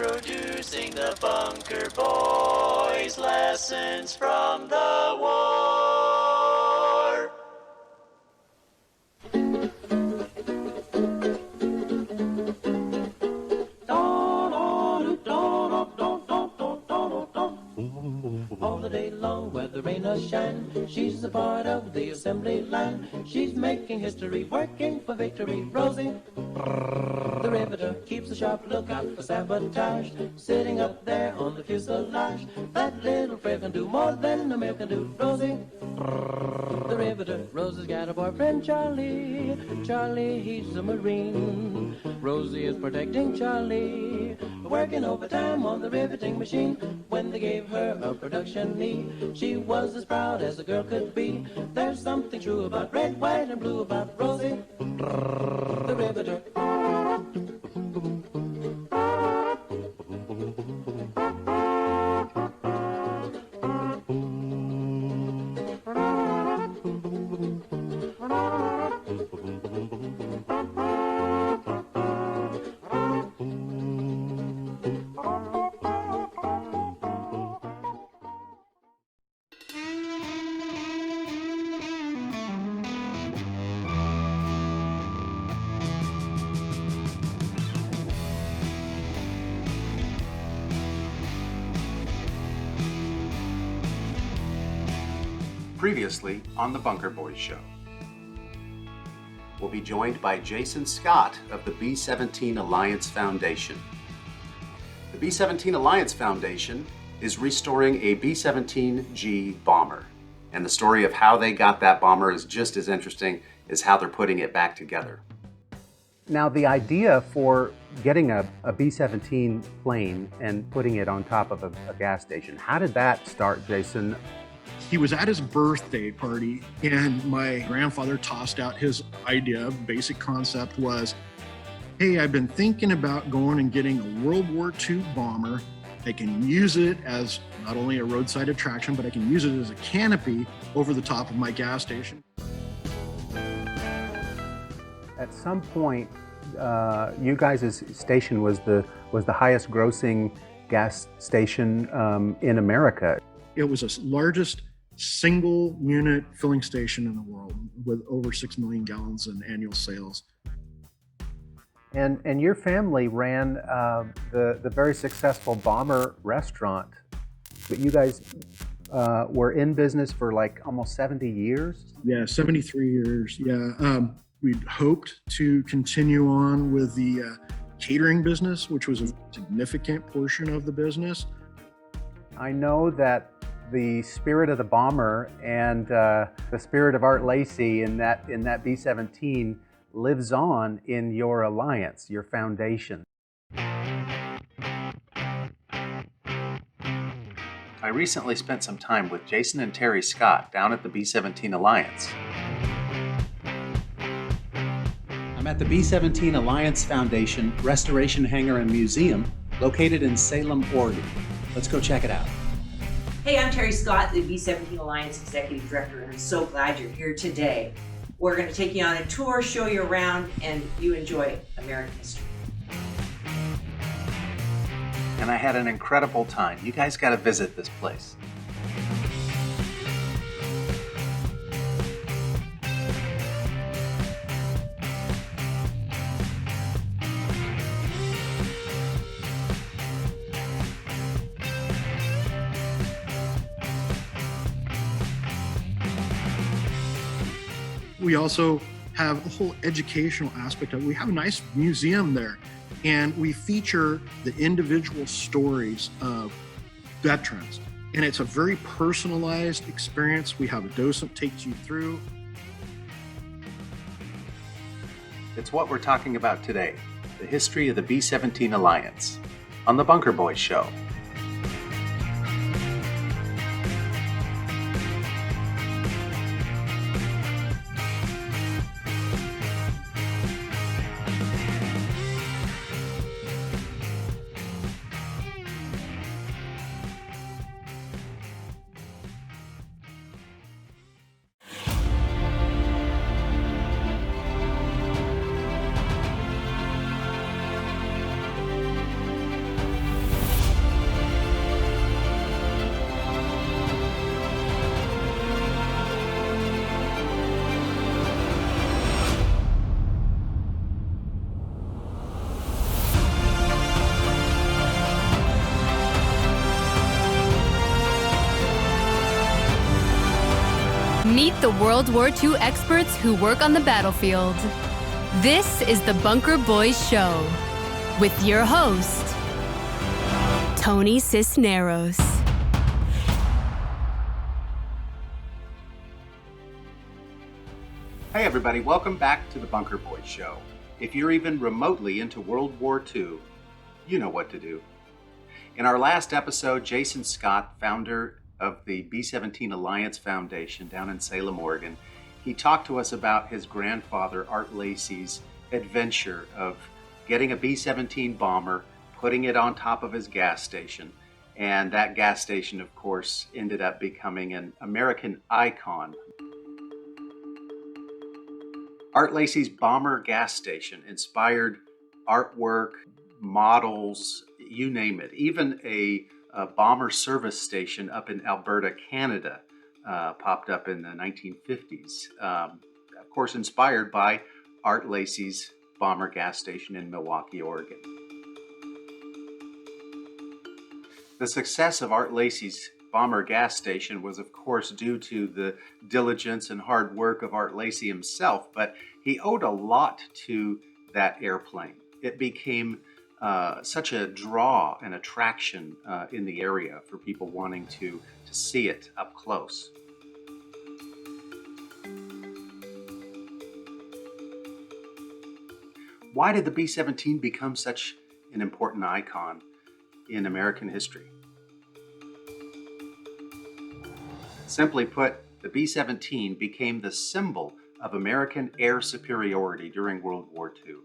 Introducing the Bunker Boys, lessons from the war. All the day long, whether rain or shine, she's a part of the assembly line. She's making history, working for victory. Rosie, the riveter, keeps a sharp lookout for sabotage. Sitting up there on the fuselage, that little friend can do more than a male can do. Rosie, the riveter. Rosie's got a boyfriend, Charlie. Charlie, he's a Marine. Rosie is protecting Charlie, working overtime on the riveting machine. When they gave her a production knee, she was as proud as a girl could be. There's something true about red, white, and blue about Rosie, the riveter. Previously on the Bunker Boys show. We'll be joined by Jayson Scott of the B-17 Alliance Foundation. The B-17 Alliance Foundation is restoring a B-17G bomber, and the story of how they got that bomber is just as interesting as how they're putting it back together. Now, the idea for getting a B-17 plane and putting it on top of a gas station, how did that start, Jayson? He was at his birthday party, and my grandfather tossed out his idea. Basic concept was, hey, I've been thinking about going and getting a World War II bomber. I can use it as not only a roadside attraction, but I can use it as a canopy over the top of my gas station. At some point, you guys' station was the highest grossing gas station in America. It was the largest single unit filling station in the world with over 6 million gallons in annual sales. And your family ran the very successful Bomber restaurant, but you guys were in business for like almost 70 years? Yeah, 73 years. Yeah, we'd hoped to continue on with the catering business, which was a significant portion of the business. I know that the spirit of the Bomber and the spirit of Art Lacey in that B-17 lives on in your alliance, your foundation. I recently spent some time with Jayson and Terry Scott down at the B-17 Alliance. I'm at the B-17 Alliance Foundation Restoration Hangar and Museum located in Salem, Oregon. Let's go check it out. Hey, I'm Terry Scott, the B-17 Alliance Executive Director, and I'm so glad you're here today. We're going to take you on a tour, show you around, and you enjoy American history. And I had an incredible time. You guys got to visit this place. We also have a whole educational aspect of it. We have a nice museum there, and we feature the individual stories of veterans. And it's a very personalized experience. We have a docent takes you through. It's what we're talking about today, the history of the B-17 Alliance, on the Bunker Boys show. Meet the World War II experts who work on the battlefield. This is the Bunker Boys Show with your host, Tony Cisneros. Hey everybody, welcome back to the Bunker Boys Show. If you're even remotely into World War II, you know what to do. In our last episode, Jayson Scott, founder of the B-17 Alliance Foundation down in Salem, Oregon, he talked to us about his grandfather, Art Lacey's adventure of getting a B-17 bomber, putting it on top of his gas station. And that gas station, of course, ended up becoming an American icon. Art Lacey's bomber gas station inspired artwork, models, you name it. Even a bomber service station up in Alberta, Canada, popped up in the 1950s. Of course, inspired by Art Lacey's bomber gas station in Milwaukee, Oregon. The success of Art Lacey's bomber gas station was, of course, due to the diligence and hard work of Art Lacey himself, but he owed a lot to that airplane. It became such a draw and attraction in the area for people wanting to see it up close. Why did the B-17 become such an important icon in American history? Simply put, the B-17 became the symbol of American air superiority during World War II.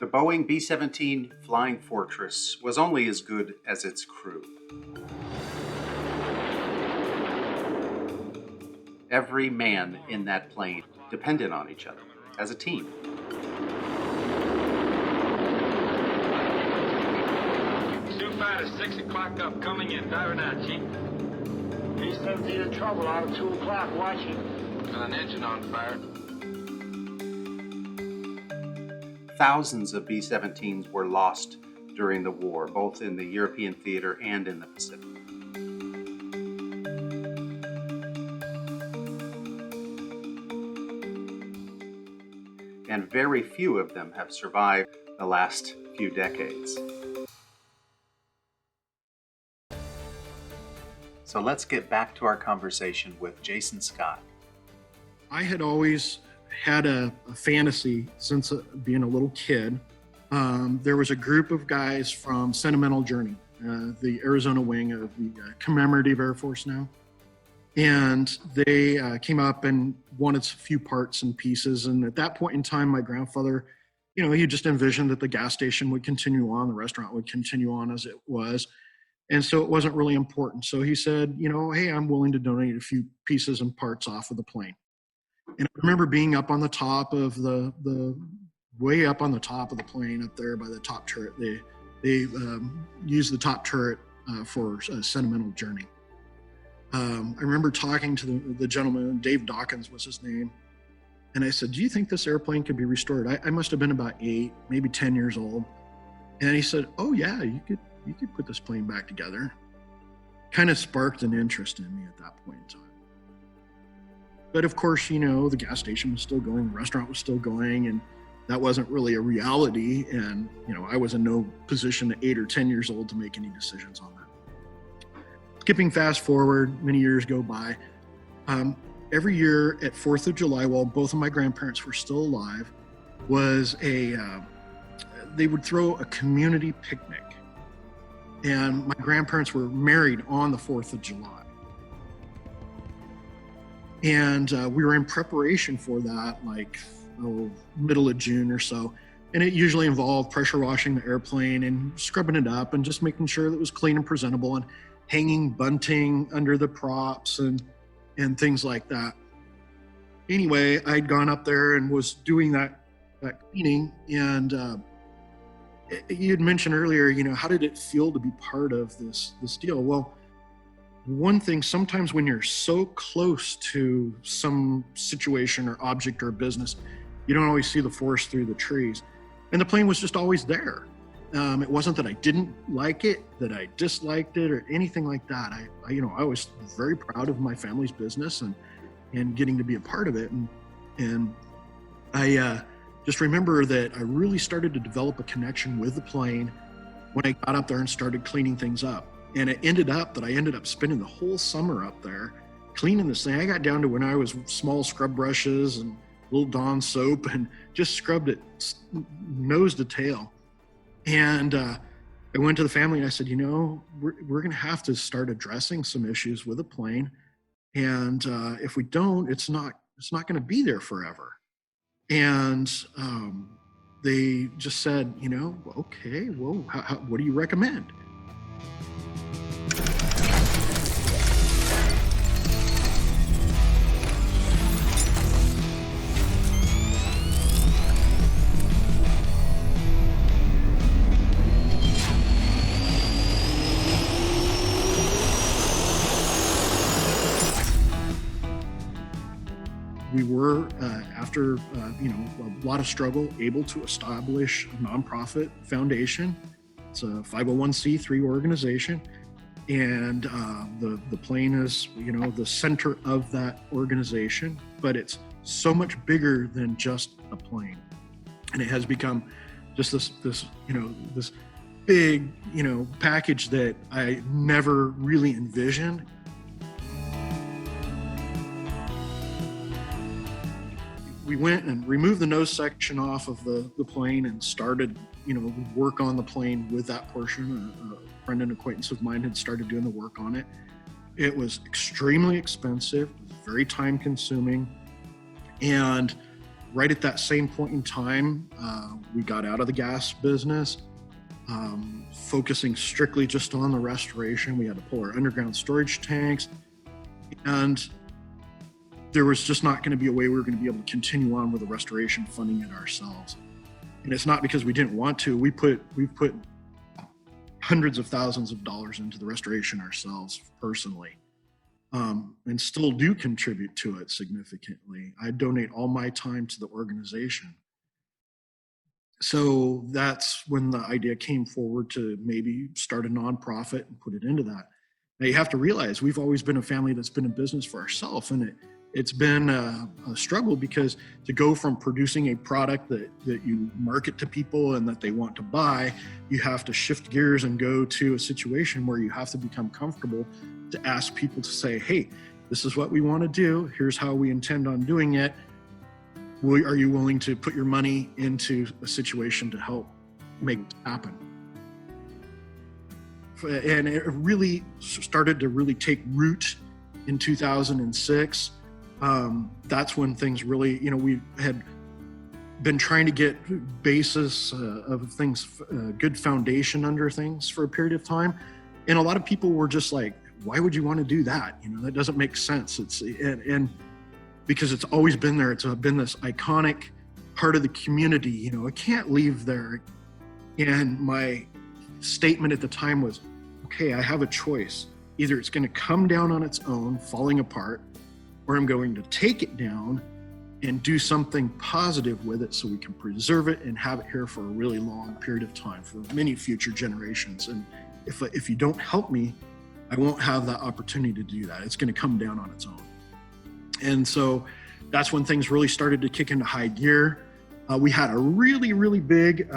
The Boeing B-17 Flying Fortress was only as good as its crew. Every man in that plane depended on each other as a team. Fighter 6 o'clock up, coming in, diving out, Chief. B-17 in trouble out of 2 o'clock, watching. Got an engine on fire. Thousands of B-17s were lost during the war, both in the European theater and in the Pacific. And very few of them have survived the last few decades. So let's get back to our conversation with Jayson Scott. I had always had a fantasy since being a little kid. There was a group of guys from Sentimental Journey, the Arizona wing of the Commemorative Air Force now. And they came up and wanted a few parts and pieces. And at that point in time, my grandfather, he just envisioned that the gas station would continue on, the restaurant would continue on as it was. And so it wasn't really important. So he said, hey, I'm willing to donate a few pieces and parts off of the plane. And I remember being up on the top of way up on the top of the plane up there by the top turret. They used the top turret for a Sentimental Journey. I remember talking to the gentleman, Dave Dawkins was his name. And I said, do you think this airplane could be restored? I must have been about 8, maybe 10 years old. And he said, oh yeah, you could put this plane back together. Kind of sparked an interest in me at that point in time. But of course, the gas station was still going, the restaurant was still going, and that wasn't really a reality. And, I was in no position at 8 or 10 years old to make any decisions on that. Skipping fast forward, many years go by. Every year at 4th of July, while both of my grandparents were still alive, was they would throw a community picnic. And my grandparents were married on the 4th of July. And we were in preparation for that, middle of June or so. And it usually involved pressure washing the airplane and scrubbing it up and just making sure that it was clean and presentable and hanging bunting under the props and things like that. Anyway, I'd gone up there and was doing that cleaning, and you had mentioned earlier, how did it feel to be part of this deal? Well, one thing, sometimes when you're so close to some situation or object or business, you don't always see the forest through the trees. And the plane was just always there. It wasn't that I didn't like it, that I disliked it or anything like that. I was very proud of my family's business and getting to be a part of it. And I just remember that I really started to develop a connection with the plane when I got up there and started cleaning things up. And it ended up that I ended up spending the whole summer up there cleaning this thing. I got down to when I was small scrub brushes and little Dawn soap and just scrubbed it nose to tail. And I went to the family and I said, we're going to have to start addressing some issues with the plane. And if we don't, it's not going to be there forever. And they just said, okay, well, what do you recommend? We were, after a lot of struggle, able to establish a nonprofit foundation. It's a 501c3 organization, and the plane is, the center of that organization. But it's so much bigger than just a plane, and it has become just this big, package that I never really envisioned. We went and removed the nose section off of the plane and started, work on the plane with that portion. A friend and acquaintance of mine had started doing the work on it. It was extremely expensive, very time consuming. And right at that same point in time, we got out of the gas business, focusing strictly just on the restoration. We had to pull our underground storage tanks, and there was just not going to be a way we were going to be able to continue on with the restoration, funding it ourselves. And it's not because we didn't want to. We've put hundreds of thousands of dollars into the restoration ourselves personally, and still do contribute to it significantly. I donate all my time to the organization. So that's when the idea came forward to maybe start a nonprofit and put it into that. Now you have to realize we've always been a family that's been in business for ourselves, and it's been a struggle, because to go from producing a product that you market to people and that they want to buy, you have to shift gears and go to a situation where you have to become comfortable to ask people to say, hey, this is what we want to do. Here's how we intend on doing it. Are you willing to put your money into a situation to help make it happen? And it really started to really take root in 2006. That's when things really, we had been trying to get basis of things, good foundation under things for a period of time. And a lot of people were just like, why would you want to do that? That doesn't make sense. And because it's always been there. It's been this iconic part of the community, it can't leave there. And my statement at the time was, okay, I have a choice. Either it's going to come down on its own, falling apart, or I'm going to take it down and do something positive with it so we can preserve it and have it here for a really long period of time, for many future generations. And if you don't help me, I won't have that opportunity to do that. It's going to come down on its own. And so that's when things really started to kick into high gear. We had a really, really big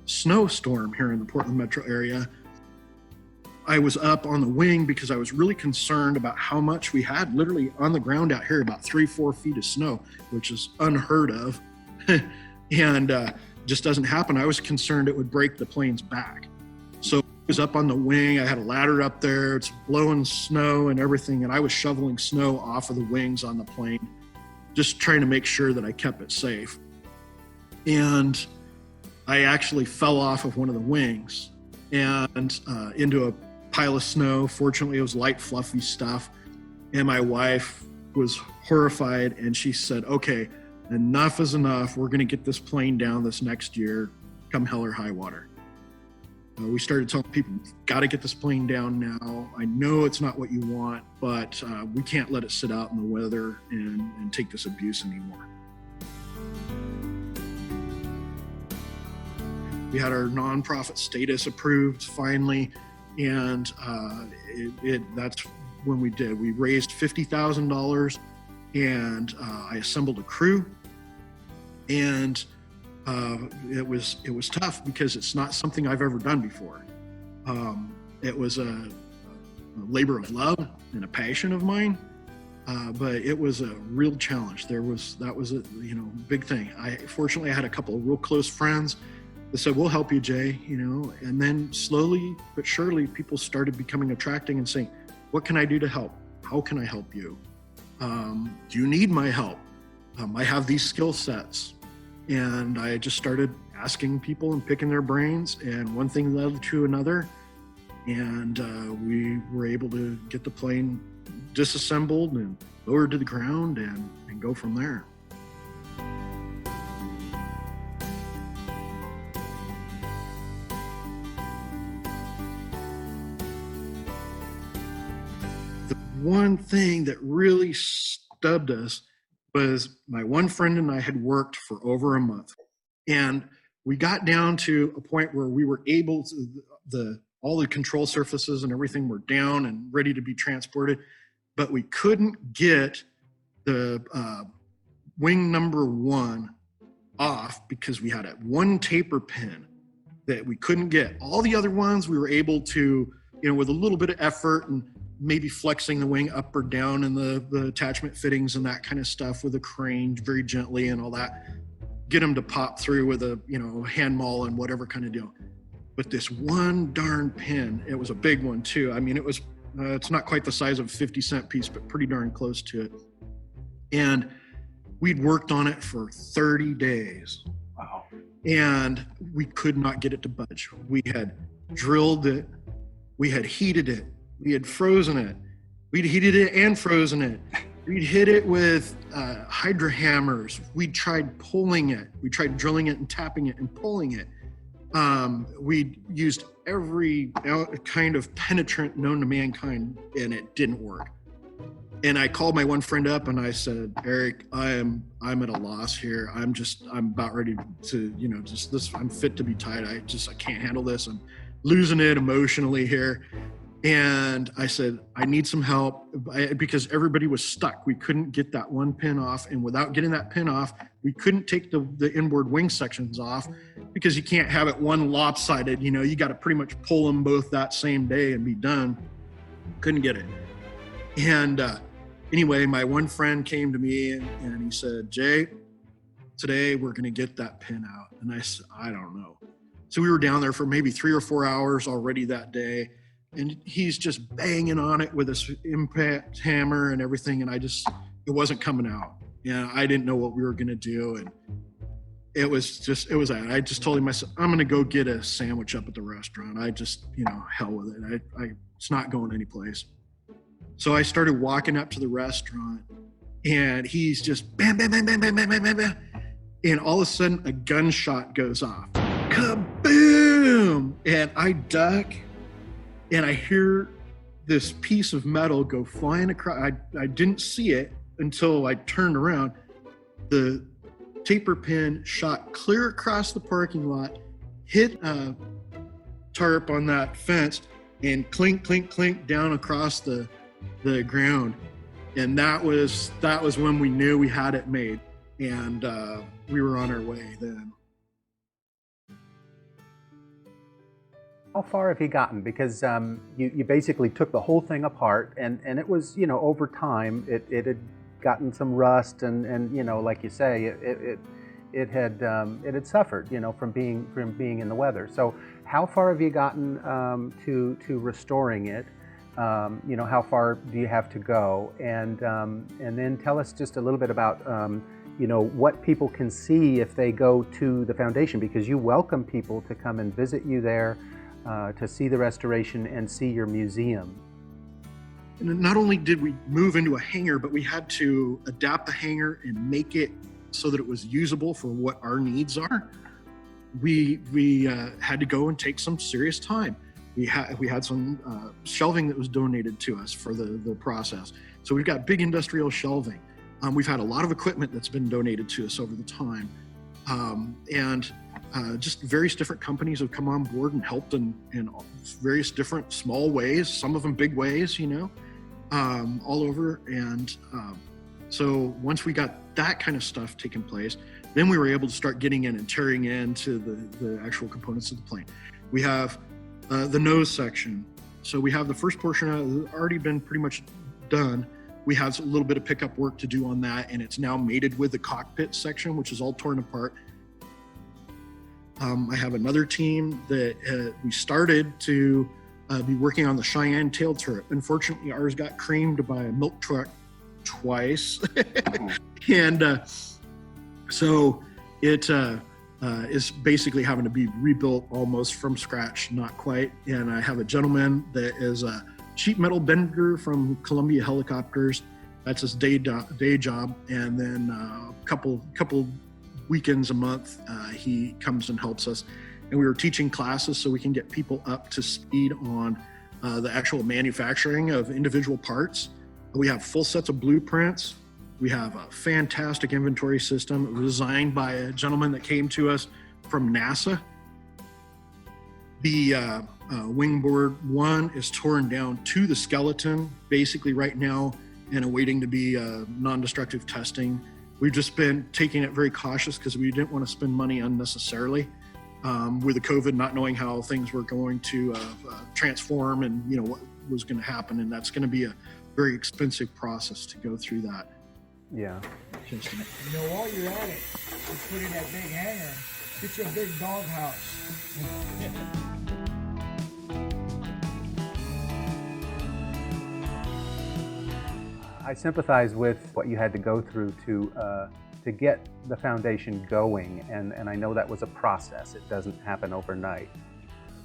snowstorm here in the Portland metro area. I was up on the wing because I was really concerned about how much we had literally on the ground out here, about 3-4 feet of snow, which is unheard of and just doesn't happen. I was concerned it would break the plane's back. So I was up on the wing. I had a ladder up there. It's blowing snow and everything. And I was shoveling snow off of the wings on the plane, just trying to make sure that I kept it safe. And I actually fell off of one of the wings and into a pile of snow. Fortunately, it was light, fluffy stuff. And my wife was horrified, and she said, okay, enough is enough. We're going to get this plane down this next year, come hell or high water. We started telling people, got to get this plane down now. I know it's not what you want, but we can't let it sit out in the weather and take this abuse anymore. We had our nonprofit status approved finally, and that's when we did. We raised $50,000, and I assembled a crew, and it was tough because it's not something I've ever done before. It was a labor of love and a passion of mine, but it was a real challenge. That was a big thing. Fortunately I had a couple of real close friends that said, "We'll help you, Jay," and then slowly but surely people started becoming attracting and saying, "What can I do to help? How can I help you? Do you need my help? I have these skill sets." And I just started asking people and picking their brains, and one thing led to another. And we were able to get the plane disassembled and lowered to the ground and go from there. The one thing that really stubbed us was my one friend and I had worked for over a month, and we got down to a point where we were able to, all the control surfaces and everything were down and ready to be transported, but we couldn't get the wing number 1 off because we had one taper pin that we couldn't get. All the other ones we were able to, with a little bit of effort and maybe flexing the wing up or down and the attachment fittings and that kind of stuff with a crane very gently and all that, get them to pop through with a hand maul and whatever kind of deal. But this one darn pin, it was a big one too. I mean, it was it's not quite the size of a 50-cent piece, but pretty darn close to it. And we'd worked on it for 30 days. Wow. And we could not get it to budge. We had drilled it, we had heated it, we had frozen it. We'd heated it and frozen it. We'd hit it with hydro hammers. We tried pulling it. We tried drilling it and tapping it and pulling it. We used every kind of penetrant known to mankind, and it didn't work. And I called my one friend up and I said, "Eric, I'm at a loss here. I'm about ready to, I'm fit to be tied. I can't handle this. I'm losing it emotionally here." And I said, "I need some help," because everybody was stuck. We couldn't get that one pin off. And without getting that pin off, we couldn't take the inboard wing sections off because you can't have it one lopsided. You got to pretty much pull them both that same day and be done. Couldn't get it. And anyway, my one friend came to me and he said, "Jay, today we're going to get that pin out." And I said, "I don't know." So we were down there for maybe 3 or 4 hours already that day. And he's just banging on it with his impact hammer and everything. And it wasn't coming out. I didn't know what we were going to do. And it was that. I just told him, I said, "I'm going to go get a sandwich up at the restaurant. I just, hell with it. It's not going anyplace." So I started walking up to the restaurant and he's just bam, bam, bam, bam, bam, bam, bam, bam, bam. And all of a sudden a gunshot goes off. Kaboom! And I duck. And I hear this piece of metal go flying across. I didn't see it until I turned around. The taper pin shot clear across the parking lot, hit a tarp on that fence, and clink, clink, clink down across the ground. And that was when we knew we had it made. And we were on our way then. How far have you gotten? Because you basically took the whole thing apart, and it was, over time, it had gotten some rust, and like you say, it had suffered, from being in the weather. So how far have you gotten to restoring it? How far do you have to go? And then tell us just a little bit about what people can see if they go to the foundation, because you welcome people to come and visit you there. To see the restoration and see your museum. And not only did we move into a hangar, but we had to adapt the hangar and make it so that it was usable for what our needs are. We had to go and take some serious time. We had some shelving that was donated to us for the process. So we've got big industrial shelving. We've had a lot of equipment that's been donated to us over the time. And just various different companies have come on board and helped in various different small ways, some of them big ways, all over. And so once we got that kind of stuff taking place, then we were able to start getting in and tearing into the actual components of the plane. We have the nose section. So we have the first portion already been pretty much done. We have a little bit of pickup work to do on that, and it's now mated with the cockpit section, which is all torn apart. I have another team that we started to be working on the Cheyenne tail turret. Unfortunately, ours got creamed by a milk truck twice. And so it is basically having to be rebuilt almost from scratch, not quite. And I have a gentleman that is a sheet metal bender from Columbia Helicopters. That's his day job. And then a couple weekends a month, he comes and helps us. And we were teaching classes so we can get people up to speed on the actual manufacturing of individual parts. We have full sets of blueprints. We have a fantastic inventory system. It was designed by a gentleman that came to us from NASA. The wingboard 1 is torn down to the skeleton, basically right now, and awaiting to be non-destructive testing. We've just been taking it very cautious because we didn't want to spend money unnecessarily with the COVID, not knowing how things were going to transform and what was going to happen. And that's going to be a very expensive process to go through that. Yeah. While you're at it, you put in that big hangar, get you a big doghouse. I sympathize with what you had to go through to get the foundation going, and I know that was a process. It doesn't happen overnight.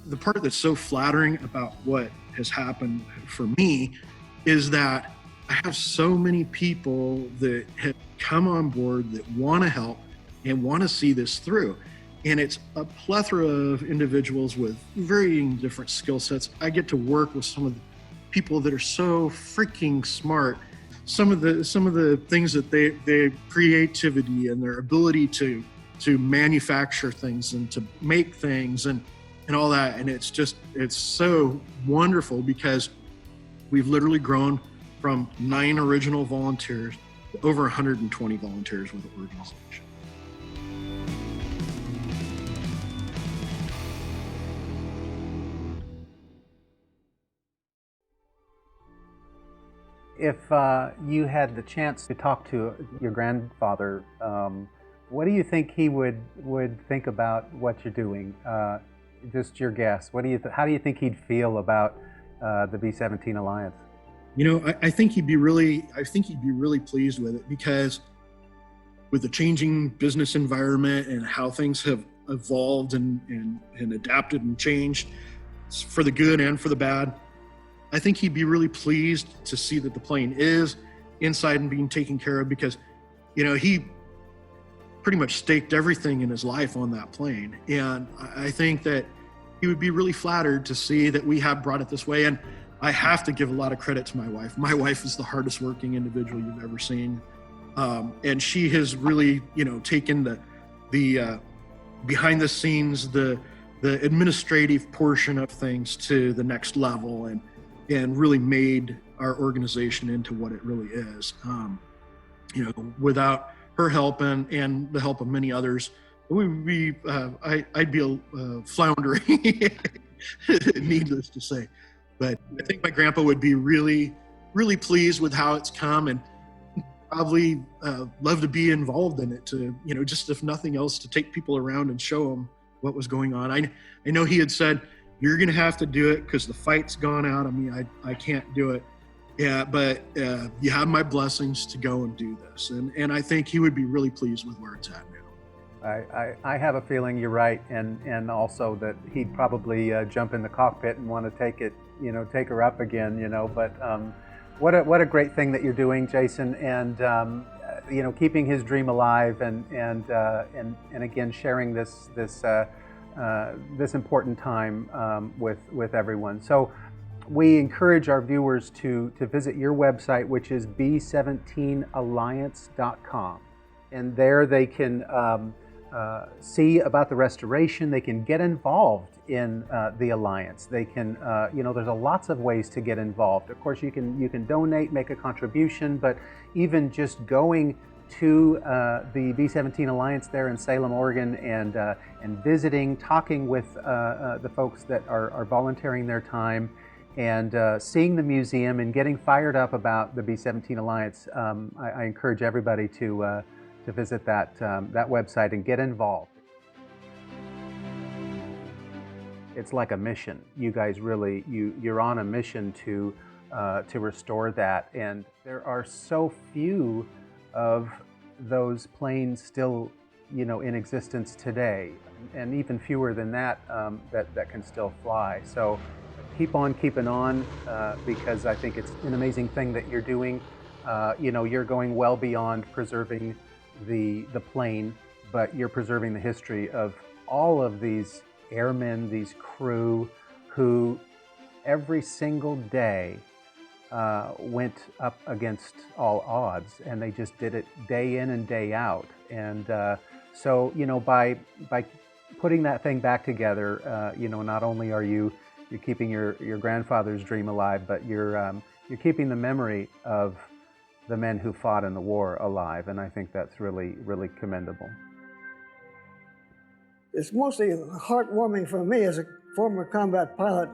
The part that's so flattering about what has happened for me is that I have so many people that have come on board that want to help and want to see this through. And it's a plethora of individuals with varying different skill sets. I get to work with some of the people that are so freaking smart. Some of the things that their creativity and their ability to manufacture things and to make things and all that. And it's so wonderful because we've literally grown from 9 original volunteers to over 120 volunteers with the organization. If you had the chance to talk to your grandfather, what do you think he would think about what you're doing? Just your guess. How do you think he'd feel about the B-17 Alliance? I think he'd be really pleased with it, because with the changing business environment and how things have evolved and adapted and changed for the good and for the bad, I think he'd be really pleased to see that the plane is inside and being taken care of, because, he pretty much staked everything in his life on that plane. And I think that he would be really flattered to see that we have brought it this way. And I have to give a lot of credit to my wife. My wife is the hardest working individual you've ever seen. And she has really, taken the behind the scenes, the administrative portion of things to the next level, and really made our organization into what it really is. Without her help and the help of many others, I'd be floundering, needless to say. But I think my grandpa would be really, really pleased with how it's come, and probably love to be involved in it to, just if nothing else, to take people around and show them what was going on. I know he had said, "You're going to have to do it because the fight's gone out of me. I can't do it. Yeah, but you have my blessings to go and do this." And I think he would be really pleased with where it's at now. I have a feeling you're right, and also that he'd probably jump in the cockpit and want to take her up again, But what a great thing that you're doing, Jayson, and keeping his dream alive, and again sharing this important time with everyone. So we encourage our viewers to visit your website, which is b17alliance.com, and there they can see about the restoration. They can get involved in the Alliance. They can, there's lots of ways to get involved. Of course, you can donate, make a contribution, but even just going to the B-17 Alliance there in Salem, Oregon, and visiting, talking with the folks that are volunteering their time, and seeing the museum and getting fired up about the B-17 Alliance. I encourage everybody to visit that website and get involved. It's like a mission. You guys really, you're on a mission to restore that, and there are so few of those planes still, in existence today, and even fewer than that that can still fly. So keep on keeping on, because I think it's an amazing thing that you're doing. You're going well beyond preserving the plane, but you're preserving the history of all of these airmen, these crew, who every single day went up against all odds, and they just did it day in and day out. And so by putting that thing back together, not only are you're keeping your grandfather's dream alive, but you're keeping the memory of the men who fought in the war alive, and I think that's really, really commendable. It's mostly heartwarming for me as a former combat pilot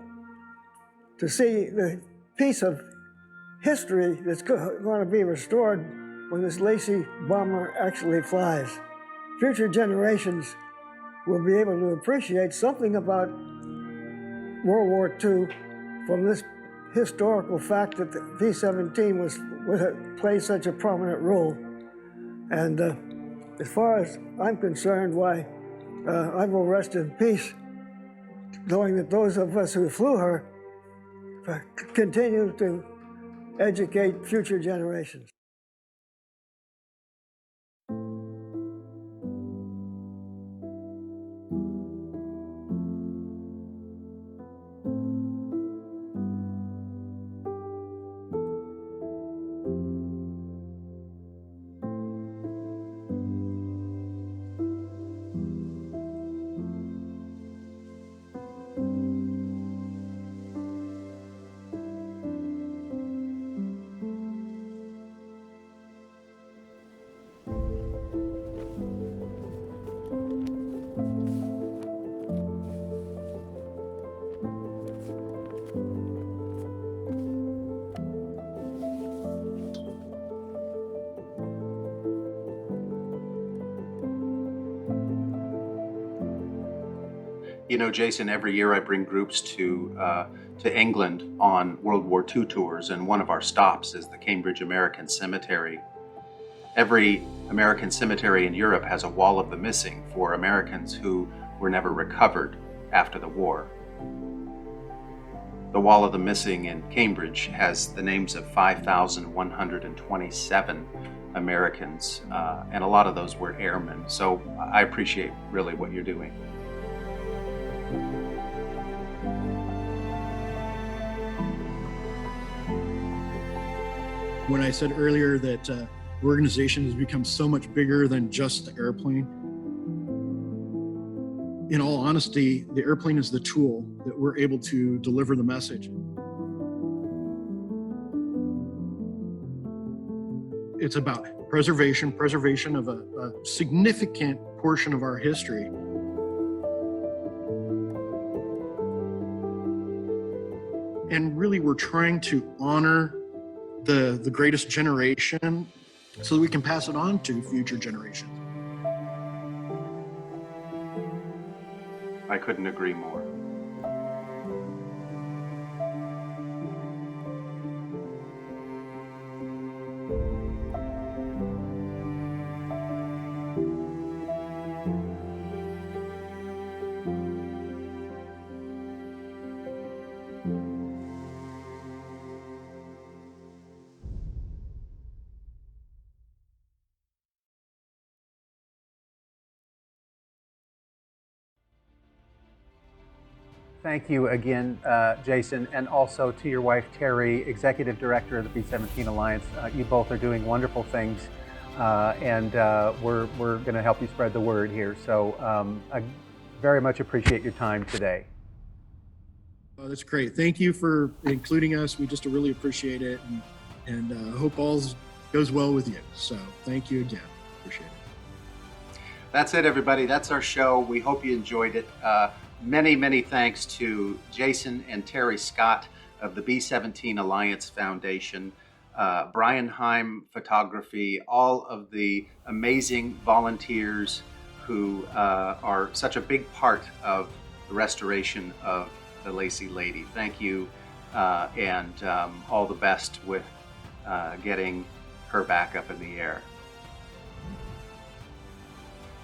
to see the piece of history that's going to be restored when this Lacey bomber actually flies. Future generations will be able to appreciate something about World War II from this historical fact that the B-17 played such a prominent role. And as far as I'm concerned, why, I will rest in peace knowing that those of us who flew her continue to educate future generations. Jayson, every year I bring groups to England on World War II tours, and one of our stops is the Cambridge American Cemetery. Every American cemetery in Europe has a wall of the missing for Americans who were never recovered after the war. The wall of the missing in Cambridge has the names of 5,127 Americans, and a lot of those were airmen. So I appreciate really what you're doing. When I said earlier that the organization has become so much bigger than just the airplane, in all honesty, the airplane is the tool that we're able to deliver the message. It's about preservation of a significant portion of our history. And really, we're trying to honor the greatest generation so that we can pass it on to future generations. I couldn't agree more. Thank you again, Jayson, and also to your wife, Terry, Executive Director of the B-17 Alliance. You both are doing wonderful things and we're going to help you spread the word here. So I very much appreciate your time today. Oh, that's great. Thank you for including us. We just really appreciate it, and hope all goes well with you. So thank you again. Appreciate it. That's it, everybody. That's our show. We hope you enjoyed it. Many thanks to Jayson and Terry Scott of the B-17 Alliance Foundation, Brian Heim Photography, all of the amazing volunteers who are such a big part of the restoration of the Lacey Lady. Thank you, and all the best with getting her back up in the air.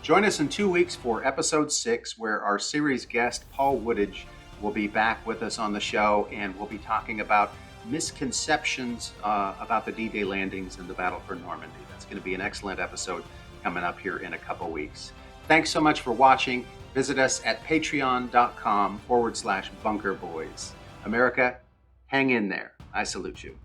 Join us in 2 weeks for episode 6, where our series guest, Paul Woodage, will be back with us on the show, and we'll be talking about misconceptions about the D-Day landings and the Battle for Normandy. That's going to be an excellent episode coming up here in a couple weeks. Thanks so much for watching. Visit us at patreon.com/bunkerboys. America, hang in there. I salute you.